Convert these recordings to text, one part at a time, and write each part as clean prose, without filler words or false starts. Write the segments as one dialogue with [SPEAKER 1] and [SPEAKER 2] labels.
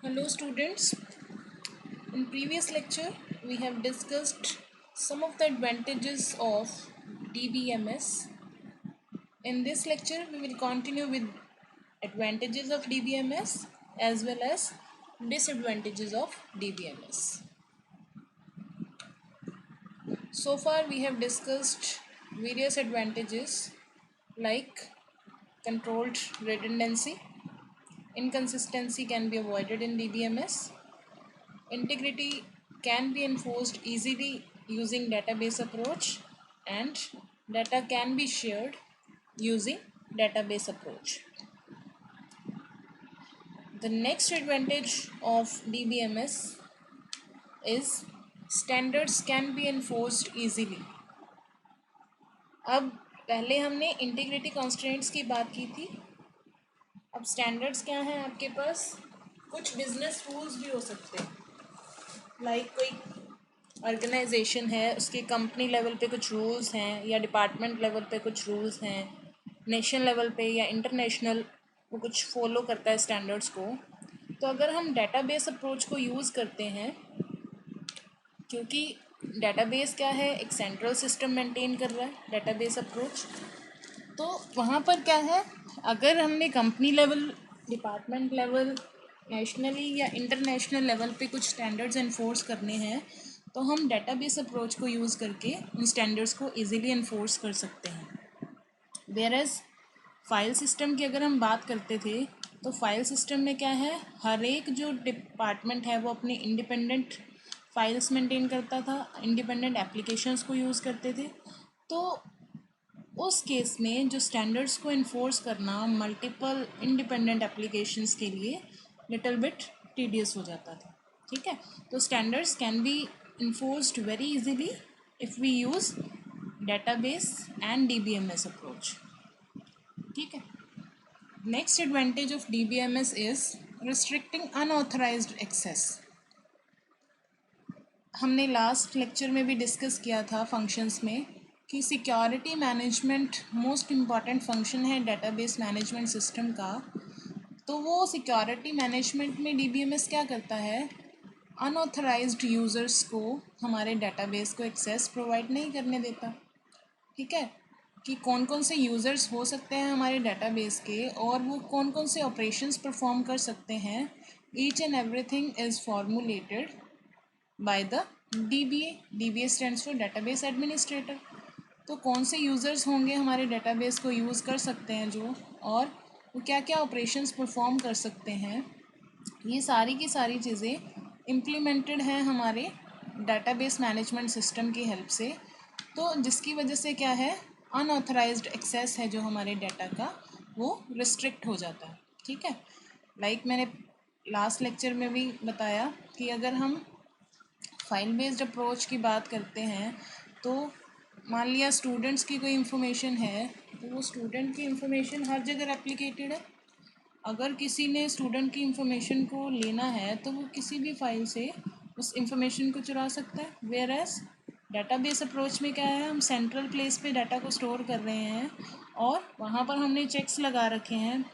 [SPEAKER 1] Hello students, in previous lecture we have discussed some of the advantages of DBMS. In this lecture we will continue with advantages of DBMS as well as disadvantages of DBMS. So far we have discussed various advantages like controlled redundancy, inconsistency can be avoided in DBMS, integrity can be enforced easily using database approach, and data can be shared using database approach. The next advantage of DBMS is standards can be enforced easily. अब पहले हमने integrity constraints की बात की थी, अब standards क्या हैं आपके पास? कुछ बिजनेस रूल्स भी हो सकते हैं, लाइक कोई ऑर्गेनाइजेशन है उसके कंपनी लेवल पे कुछ रूल्स हैं या डिपार्टमेंट लेवल पे कुछ रूल्स हैं, नेशन लेवल पे या इंटरनेशनल वो कुछ फॉलो करता है स्टैंडर्ड्स को। तो अगर हम डेटाबेस अप्रोच को यूज़ करते हैं, क्योंकि डेटाबेस क्या है, एक सेंट्रल सिस्टम मेंटेन कर रहा है डेटाबेस अप्रोच, तो वहाँ पर क्या है, अगर हमने company level, department level, nationally या इंटरनेशनल लेवल पे कुछ स्टैंडर्ड्स इन्फोर्स करने हैं तो हम डेटाबेस अप्रोच को यूज़ करके उन स्टैंडर्ड्स को इजीली इन्फोर्स कर सकते हैं। वेयरएज फाइल सिस्टम की अगर हम बात करते थे तो फाइल सिस्टम में क्या है, हर एक जो डिपार्टमेंट है वो अपने इंडिपेंडेंट फाइल्स मेंटेन करता था, इंडिपेंडेंट एप्लीकेशंस को यूज़ करते थे। तो उस केस में जो स्टैंडर्ड्स को इन्फोर्स करना मल्टीपल इंडिपेंडेंट एप्लीकेशंस के लिए लिटिल बिट टीडियस हो जाता था। ठीक है, तो standards can be enforced very easily if we use database and DBMS approach. ठीक है, next advantage of DBMS is restricting unauthorized access. हमने लास्ट लेक्चर में भी डिस्कस किया था फंक्शंस में कि security management most important function है डेटाबेस मैनेजमेंट सिस्टम का। तो वो सिक्योरिटी मैनेजमेंट में DBMS क्या करता है, अनऑथराइज्ड यूज़र्स को हमारे डेटाबेस को एक्सेस प्रोवाइड नहीं करने देता। ठीक है, कि कौन कौन से यूज़र्स हो सकते हैं हमारे डेटाबेस के और वो कौन कौन से ऑपरेशंस परफॉर्म कर सकते हैं, each and everything is formulated by the DBA। DBA stands for database administrator. तो कौन से यूज़र्स होंगे हमारे डेटाबेस को यूज़ कर सकते हैं जो, और वो क्या क्या ऑपरेशंस परफॉर्म कर सकते हैं, ये सारी की सारी चीज़ें इम्प्लीमेंटेड हैं हमारे डेटाबेस मैनेजमेंट सिस्टम की हेल्प से। तो जिसकी वजह से क्या है, अनऑथराइज्ड एक्सेस है जो हमारे डाटा का वो रिस्ट्रिक्ट हो जाता है। ठीक है, लाइक मैंने लास्ट लेक्चर में भी बताया कि अगर हम फाइल बेस्ड अप्रोच की बात करते हैं तो मान लिया स्टूडेंट्स की कोई इन्फॉर्मेशन है तो वो स्टूडेंट की इन्फॉर्मेशन हर जगह रेप्लिकेटेड है। अगर किसी ने स्टूडेंट की इन्फॉर्मेशन को लेना है तो वो किसी भी फाइल से उस इन्फॉर्मेशन को चुरा सकता है। वेयर एज डेटाबेस अप्रोच में क्या है, हम सेंट्रल प्लेस पे डाटा को स्टोर कर रहे हैं और वहाँ पर हमने चेक्स लगा रखे हैं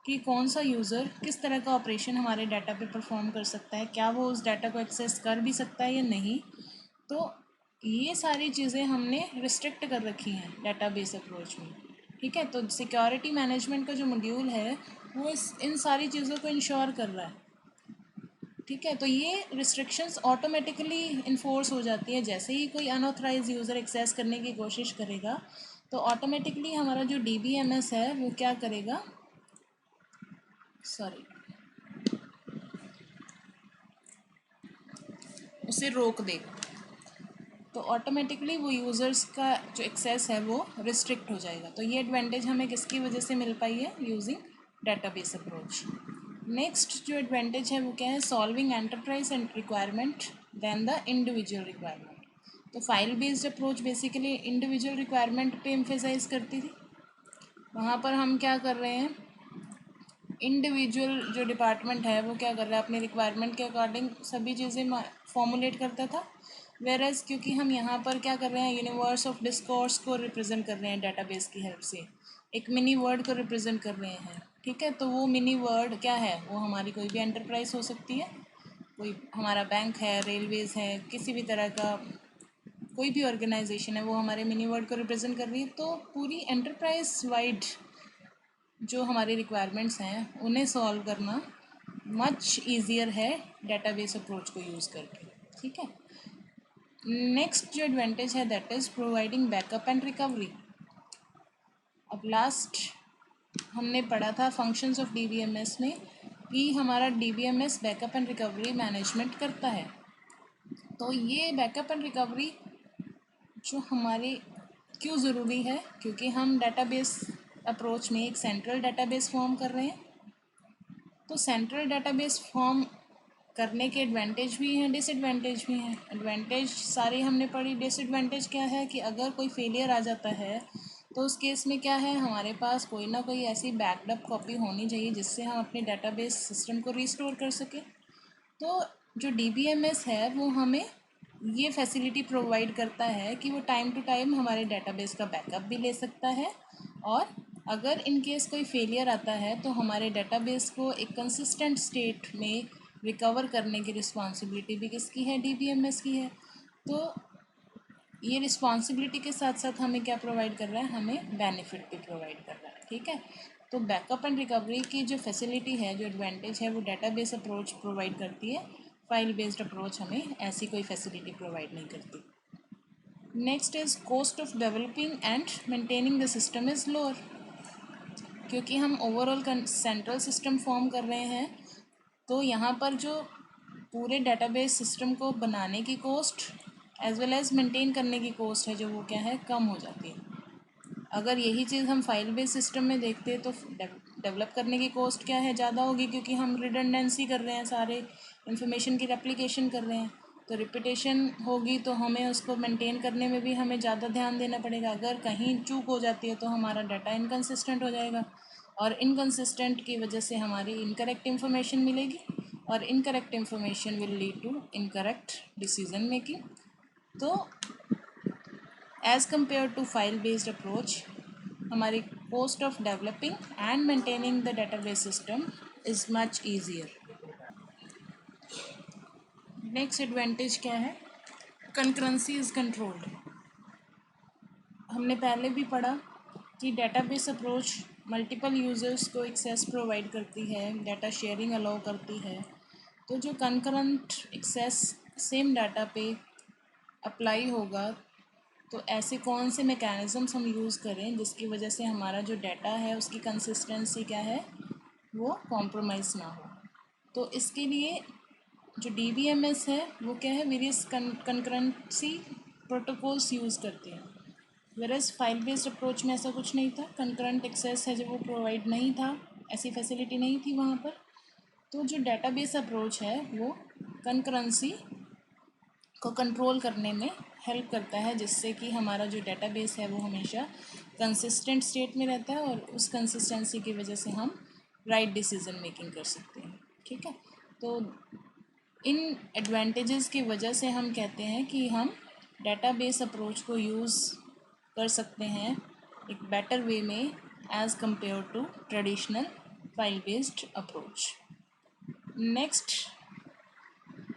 [SPEAKER 1] कि कौन सा यूज़र किस तरह का ऑपरेशन हमारे डाटा पे परफॉर्म कर सकता है, क्या वो उस डाटा को एक्सेस कर भी सकता है या नहीं। तो ये सारी चीज़ें हमने रिस्ट्रिक्ट कर रखी हैं डेटाबेस अप्रोच में। ठीक है, तो सिक्योरिटी मैनेजमेंट का जो मॉड्यूल है वो इन सारी चीज़ों को इंश्योर कर रहा है। ठीक है, तो ये रिस्ट्रिक्शंस ऑटोमेटिकली इन्फोर्स हो जाती है। जैसे ही कोई अनऑथराइज यूज़र एक्सेस करने की कोशिश करेगा तो ऑटोमेटिकली हमारा जो DBMS है वो क्या करेगा, सॉरी, उसे रोक देगा। तो ऑटोमेटिकली वो यूज़र्स का जो एक्सेस है वो रिस्ट्रिक्ट हो जाएगा। तो ये एडवांटेज हमें किसकी वजह से मिल पाई है, यूजिंग डेटाबेस अप्रोच। नेक्स्ट जो एडवांटेज है वो क्या है, solving enterprise and requirement than the individual requirement. तो file based approach basically individual requirement पे एम्फेसाइज करती थी। वहाँ पर हम क्या कर रहे हैं, इंडिविजुअल जो डिपार्टमेंट है वो क्या कर रहा है, अपने रिक्वायरमेंट के अकॉर्डिंग सभी चीज़ें फॉर्मुलेट करता था। वेरएज क्योंकि हम यहाँ पर क्या कर रहे हैं, यूनिवर्स ऑफ डिस्कोर्स को रिप्रेजेंट कर रहे हैं डेटाबेस की हेल्प से, एक मिनी वर्ड को रिप्रेजेंट कर रहे हैं। ठीक है। तो वो मिनी वर्ड क्या है, वो हमारी कोई भी एंटरप्राइज हो सकती है, कोई हमारा बैंक है, रेलवेज़ है, किसी भी तरह का कोई भी ऑर्गेनाइजेशन है, वो हमारे मिनी वर्ड को रिप्रेजेंट कर रही है। तो पूरी एंटरप्राइज वाइड जो हमारी रिक्वायरमेंट्स हैं उन्हें सॉल्व करना मच ईजियर है डेटाबेस अप्रोच को यूज़ करके। ठीक है। नेक्स्ट जो एडवांटेज है that is providing backup and recovery. अब लास्ट हमने पढ़ा था फंक्शंस ऑफ डीबीएमएस में कि हमारा DBMS backup and recovery management करता है। तो ये बैकअप एंड रिकवरी जो हमारे क्यों ज़रूरी है, क्योंकि हम डेटाबेस अप्रोच में एक सेंट्रल डेटाबेस फॉर्म कर रहे हैं। तो सेंट्रल डेटाबेस फॉर्म करने के एडवांटेज भी हैं, डिसएडवांटेज भी हैं। एडवांटेज सारी हमने पढ़ी। डिसएडवांटेज क्या है कि अगर कोई फेलियर आ जाता है तो उस केस में क्या है, हमारे पास कोई ना कोई ऐसी बैकअप कॉपी होनी चाहिए जिससे हम अपने डेटाबेस सिस्टम को रिस्टोर कर सकें। तो जो डीबीएमएस है वो हमें ये फैसिलिटी प्रोवाइड करता है कि वो टाइम टू टाइम हमारे डेटाबेस का बैकअप भी ले सकता है, और अगर इन केस कोई फेलियर आता है तो हमारे डेटाबेस को एक कंसिस्टेंट स्टेट में रिकवर करने की रिस्पॉन्सिबिलिटी भी किसकी है, डीबीएमएस की है। तो ये रिस्पॉन्सिबिलिटी के साथ साथ हमें क्या प्रोवाइड कर रहा है, हमें बेनिफिट भी प्रोवाइड कर रहा है। ठीक है। तो बैकअप एंड रिकवरी की जो फैसिलिटी है, जो एडवांटेज है, वो डेटाबेस अप्रोच प्रोवाइड करती है। फाइल बेस्ड अप्रोच हमें ऐसी कोई फैसिलिटी प्रोवाइड नहीं करती। Next is cost of developing and maintaining the system is lower. क्योंकि हम ओवरऑल सेंट्रल सिस्टम फॉर्म कर रहे हैं तो यहाँ पर जो पूरे डेटाबेस सिस्टम को बनाने की cost as well as maintain करने की कॉस्ट है, जो वो क्या है, कम हो जाती है। अगर यही चीज़ हम फाइल बेस्ड सिस्टम में देखते हैं तो डेवलप करने की कॉस्ट क्या है, ज़्यादा होगी, क्योंकि हम रिडंडेंसी कर रहे हैं, सारे इंफॉर्मेशन की रेप्लिकेशन कर रहे हैं। तो रिपीटेशन होगी तो हमें उसको मेंटेन करने में भी हमें ज़्यादा ध्यान देना पड़ेगा। अगर कहीं चूक हो जाती है तो हमारा डाटा इनकन्सिस्टेंट हो जाएगा, और इनकन्सिस्टेंट की वजह से हमारी इनकरेक्ट इन्फॉर्मेशन मिलेगी, और incorrect information will lead to incorrect decision making. तो as compare to file based approach, हमारी cost of developing and maintaining the database system is much easier. Next advantage क्या है, कंकरेंसी इज़ कंट्रोल्ड। हमने पहले भी पढ़ा कि डेटाबेस अप्रोच मल्टीपल यूज़र्स को एक्सेस प्रोवाइड करती है, डाटा शेयरिंग अलाउ करती है। तो जो कंकरेंट एक्सेस सेम डाटा पे अप्लाई होगा, तो ऐसे कौन से मैकेनिज़म्स हम यूज़ करें जिसकी वजह से हमारा जो डाटा है उसकी कंसिस्टेंसी क्या है, वो कॉम्प्रोमाइज़ ना हो। तो इसके लिए जो डीबीएमएस है वो क्या है, वेरियस कंकरेंसी प्रोटोकॉल्स यूज़ करती है। वेरस फाइल बेस्ड अप्रोच में ऐसा कुछ नहीं था, कंकरेंट एक्सेस है जो वो प्रोवाइड नहीं था, ऐसी फैसिलिटी नहीं थी वहाँ पर। तो जो डेटाबेस अप्रोच है वो कंकरेंसी को कंट्रोल करने में हेल्प करता है, जिससे कि हमारा जो डेटाबेस है वो हमेशा कंसिस्टेंट स्टेट में रहता है, और उस कंसिस्टेंसी की वजह से हम राइट डिसीजन मेकिंग कर सकते हैं। ठीक है। तो इन एडवांटेजेस की वजह से हम कहते हैं कि हम डेटाबेस अप्रोच को यूज़ कर सकते हैं एक बेटर वे में as compare to traditional file based approach. Next,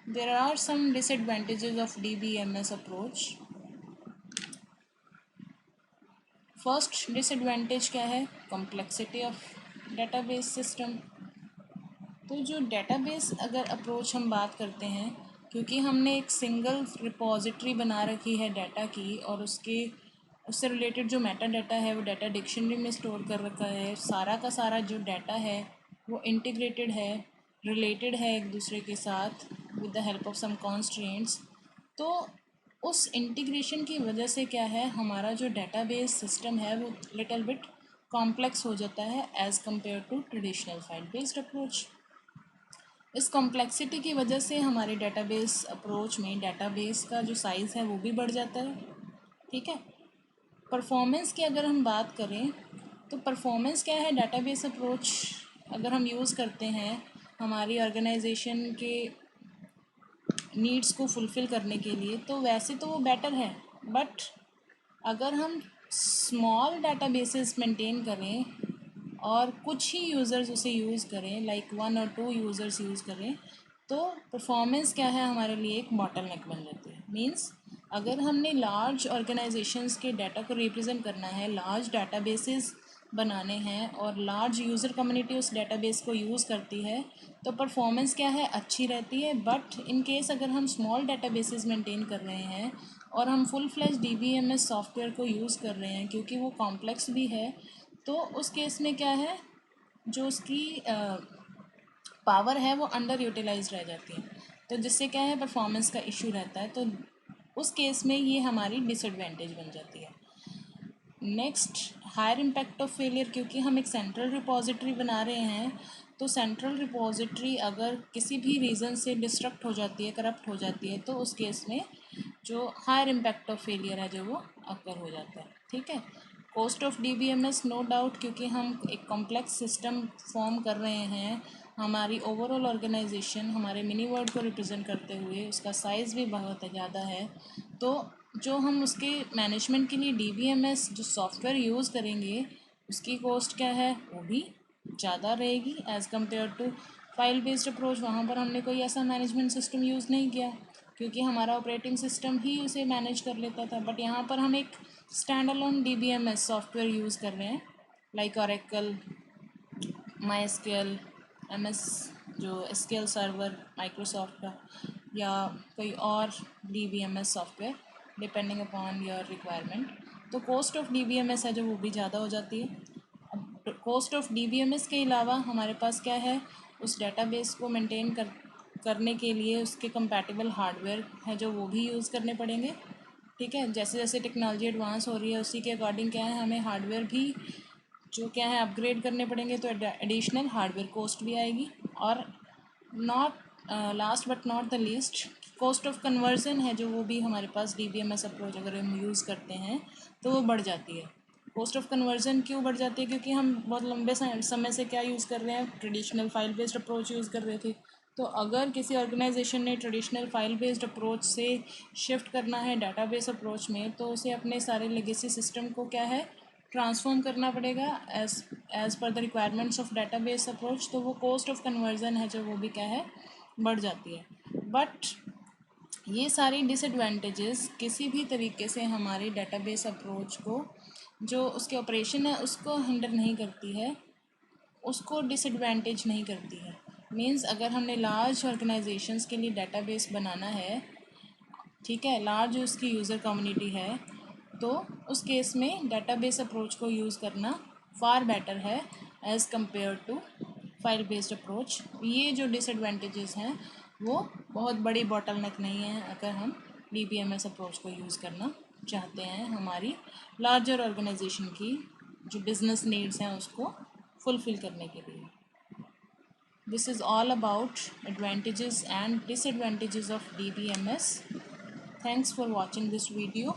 [SPEAKER 1] there are some disadvantages of DBMS approach. First disadvantage क्या है, कॉम्प्लेक्सिटी ऑफ डेटाबेस सिस्टम। तो जो डेटाबेस अगर अप्रोच हम बात करते हैं, क्योंकि हमने एक सिंगल रिपॉजिटरी बना रखी है डाटा की, और उससे रिलेटेड जो मेटा डाटा है वो डाटा डिक्शनरी में स्टोर कर रखा है, सारा का सारा जो डाटा है वो इंटीग्रेटेड है, रिलेटेड है एक दूसरे के साथ with the help of some constraints. तो उस इंटीग्रेशन की वजह से क्या है, हमारा जो डेटाबेस सिस्टम है वो लिटिल बिट कॉम्प्लेक्स हो जाता है as compare to traditional file based approach. इस कॉम्प्लेक्सिटी की वजह से हमारे डेटाबेस अप्रोच में डेटाबेस का जो साइज़ है वो भी बढ़ जाता है। ठीक है। परफॉर्मेंस की अगर हम बात करें तो परफॉर्मेंस क्या है, डेटाबेस अप्रोच अगर हम यूज़ करते हैं हमारी ऑर्गेनाइजेशन के नीड्स को फुलफ़िल करने के लिए, तो वैसे तो वो बेटर है, बट अगर हम स्मॉल डेटाबेसेस मेंटेन करें और कुछ ही यूज़र्स उसे यूज़ करें, लाइक 1 और 2 यूज़र्स यूज़ करें, तो परफॉर्मेंस क्या है हमारे लिए एक बॉटलनेक बन जाती है। मींस अगर हमने लार्ज ऑर्गेनाइजेशंस के डाटा को रिप्रेजेंट करना है, लार्ज डाटाबेसेस बनाने हैं और लार्ज यूज़र कम्युनिटी उस डाटाबेस को यूज़ करती है, तो परफॉर्मेंस क्या है अच्छी रहती है। बट इन केस अगर हम स्मॉल डाटाबेसेस मेंटेन कर रहे हैं और हम फुल फ्लैश DBMS सॉफ्टवेयर को यूज़ कर रहे हैं, क्योंकि वो कॉम्प्लेक्स भी है, तो उस केस में क्या है, जो उसकी पावर है वो अंडर यूटिलाइज रह जाती है, तो जिससे क्या है परफॉर्मेंस का इशू रहता है। तो उस केस में ये हमारी डिसएडवांटेज बन जाती है। Next, higher impact of failure, क्योंकि हम एक सेंट्रल रिपोजिटरी बना रहे हैं, तो सेंट्रल रिपोजिटरी अगर किसी भी रीज़न से डिस्ट्रक्ट हो जाती है, करप्ट हो जाती है, तो उस केस में जो हायर इम्पैक्ट ऑफ फेलियर है जो वो अकर हो जाता है। ठीक है। Cost of DBMS, no doubt, क्योंकि हम एक कॉम्प्लेक्स सिस्टम फॉर्म कर रहे हैं, हमारी ओवरऑल ऑर्गेनाइजेशन हमारे मिनी वर्ल्ड को रिप्रेजेंट करते हुए उसका साइज़ भी बहुत ज़्यादा है, तो जो हम उसके मैनेजमेंट के लिए DBMS जो सॉफ्टवेयर यूज़ करेंगे उसकी कॉस्ट क्या है वो भी ज़्यादा रहेगी as compare to file based approach. वहाँ पर हमने कोई ऐसा मैनेजमेंट सिस्टम यूज़ नहीं किया, क्योंकि हमारा ऑपरेटिंग सिस्टम ही उसे मैनेज कर लेता था। बट यहाँ पर हम एक stand alone DBMS software use कर रहे हैं, लाइक Oracle, MySQL, MS, जो SQL सर्वर माइक्रोसॉफ्ट का, या कोई और DBMS software, depending upon your requirement. तो कॉस्ट ऑफ DBMS है जो वो भी ज़्यादा हो जाती है। अब कॉस्ट ऑफ DBMS के अलावा हमारे पास क्या है, उस डेटाबेस को मेंटेन करने के लिए उसके कंपैटिबल हार्डवेयर है जो वो भी यूज़ करने पड़ेंगे। ठीक है। जैसे जैसे टेक्नोलॉजी एडवांस हो रही है उसी के अकॉर्डिंग क्या है, हमें हार्डवेयर भी जो क्या है अपग्रेड करने पड़ेंगे, तो एडिशनल हार्डवेयर कॉस्ट भी आएगी। और not last but not the least, cost of conversion है जो वो भी हमारे पास DBMS अप्रोच अगर हम यूज़ करते हैं तो वो बढ़ जाती है। कॉस्ट ऑफ कन्वर्जन क्यों बढ़ जाती है, क्योंकि हम बहुत लंबे समय से क्या यूज़ कर रहे हैं, traditional file based approach use कर रहे थे। तो अगर किसी ऑर्गेनाइजेशन ने ट्रेडिशनल फाइल बेस्ड अप्रोच से शिफ्ट करना है डाटाबेस अप्रोच में, तो उसे अपने सारे लेगेसी सिस्टम को क्या है ट्रांसफॉर्म करना पड़ेगा as per the requirements of database approach. तो वो कॉस्ट ऑफ कन्वर्जन है जो वो भी क्या है बढ़ जाती है। बट ये सारी डिसएडवांटेजेस किसी भी तरीके से हमारे डेटाबेस अप्रोच को, जो उसके ऑपरेशन है उसको हिंडर नहीं करती है, उसको डिसएडवांटेज नहीं करती है। मींस अगर हमने लार्ज ऑर्गेनाइजेशंस के लिए डेटाबेस बनाना है, ठीक है, लार्ज उसकी यूज़र कम्युनिटी है, तो उस केस में डेटाबेस अप्रोच को यूज़ करना फार बेटर है as compare to file based approach. ये जो डिसएडवांटेजेस हैं वो बहुत बड़ी बॉटलनेक नहीं है अगर हम DBMS अप्रोच को यूज़ करना चाहते हैं हमारी लार्जर ऑर्गेनाइजेशन की जो बिज़नेस नीड्स हैं उसको फुलफ़िल करने के लिए। This is all about advantages and disadvantages of DBMS. Thanks for watching this video.